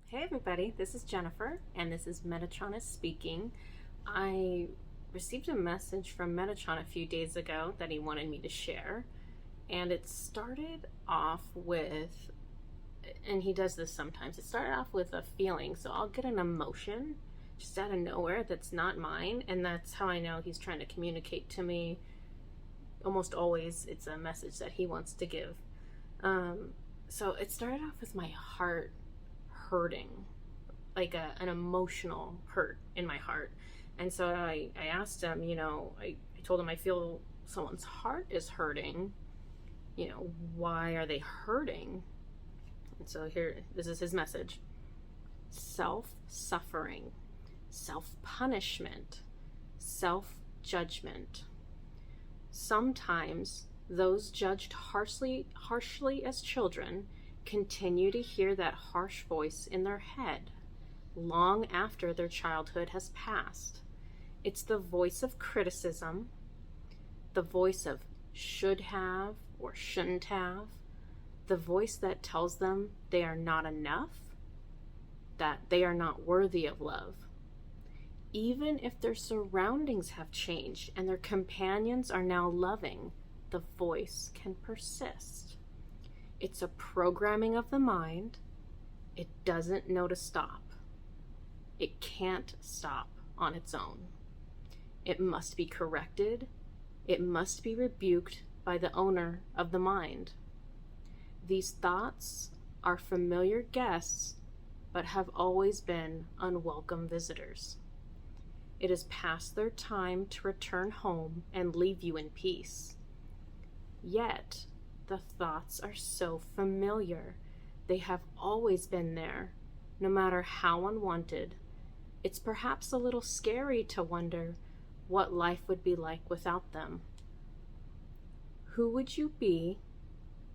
Hey everybody, this is Jennifer, and this is Metatron is speaking. I received a message from Metatron a few days ago that he wanted me to share, and it started off with, and he does this sometimes, it started off with a feeling, so I'll get an emotion just out of nowhere that's not mine, and that's how I know he's trying to communicate to me. Almost always it's a message that he wants to give. So it started off with my heart hurting, like an emotional hurt in my heart. And so I asked him, I told him I feel someone's heart is hurting. Why are they hurting? And so this is his message. Self-suffering, self-punishment, self-judgment. Sometimes those judged harshly as children continue to hear that harsh voice in their head long after their childhood has passed. It's the voice of criticism, the voice of should have or shouldn't have, the voice that tells them they are not enough, that they are not worthy of love. Even if their surroundings have changed and their companions are now loving, the voice can persist. It's a programming of the mind. It doesn't know to stop. It can't stop on its own. It must be corrected. It must be rebuked by the owner of the mind. These thoughts are familiar guests, but have always been unwelcome visitors. It is past their time to return home and leave you in peace. Yet, the thoughts are so familiar. They have always been there, no matter how unwanted. It's perhaps a little scary to wonder what life would be like without them. Who would you be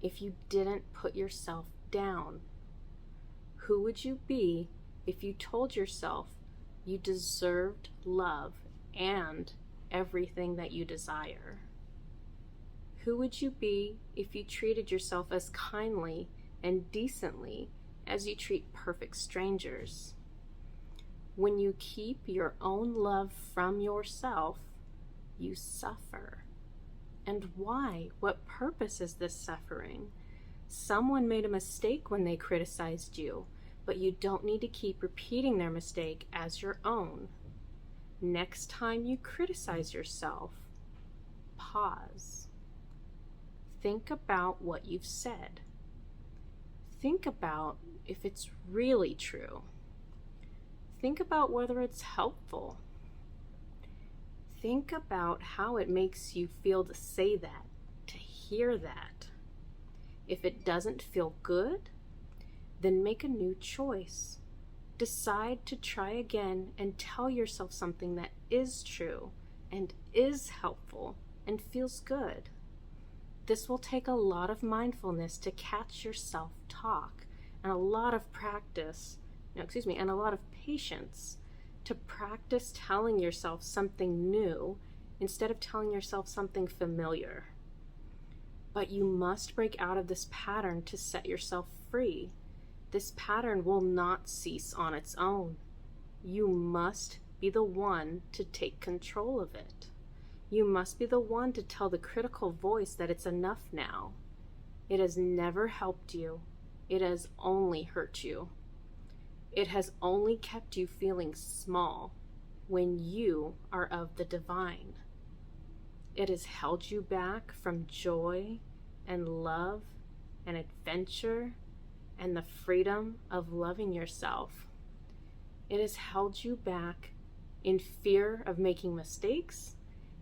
if you didn't put yourself down? Who would you be if you told yourself you deserved love and everything that you desire? Who would you be if you treated yourself as kindly and decently as you treat perfect strangers? When you keep your own love from yourself, you suffer. And why? What purpose is this suffering? Someone made a mistake when they criticized you, but you don't need to keep repeating their mistake as your own. Next time you criticize yourself, pause. Think about what you've said. Think about if it's really true. Think about whether it's helpful. Think about how it makes you feel to say that, to hear that. If it doesn't feel good, then make a new choice. Decide to try again and tell yourself something that is true and is helpful and feels good. This will take a lot of mindfulness to catch yourself talk, and a lot of practice, and a lot of patience to practice telling yourself something new instead of telling yourself something familiar. But you must break out of this pattern to set yourself free. This pattern will not cease on its own. You must be the one to take control of it. You must be the one to tell the critical voice that it's enough now. It has never helped you. It has only hurt you. It has only kept you feeling small when you are of the divine. It has held you back from joy and love and adventure and the freedom of loving yourself. It has held you back in fear of making mistakes.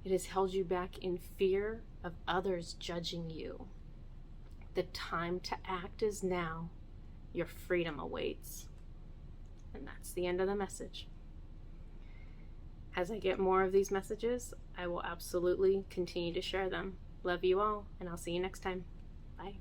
It has held you back in fear of others judging you. The time to act is now. Your freedom awaits. And that's the end of the message. As I get more of these messages, I will absolutely continue to share them. Love you all, and I'll see you next time. Bye.